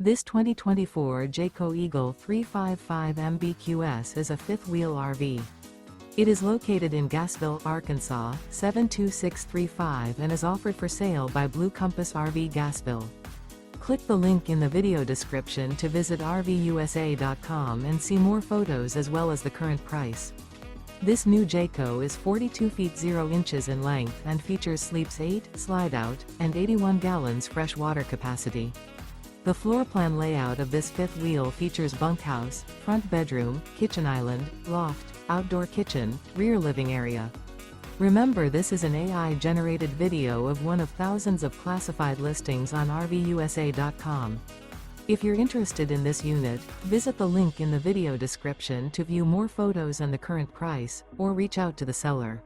This 2024 Jayco Eagle 355 MBQS is a fifth-wheel RV. It is located in Gassville, Arkansas, 72635 and is offered for sale by Blue Compass RV Gassville. Click the link in the video description to visit RVUSA.com and see more photos as well as the current price. This new Jayco is 42 feet 0 inches in length and features sleeps 8, slide-out, and 81 gallons fresh water capacity. The floor plan layout of this fifth wheel features bunkhouse, front bedroom, kitchen island, loft, outdoor kitchen, rear living area. Remember, this is an AI-generated video of one of thousands of classified listings on RVUSA.com. If you're interested in this unit, visit the link in the video description to view more photos and the current price, or reach out to the seller.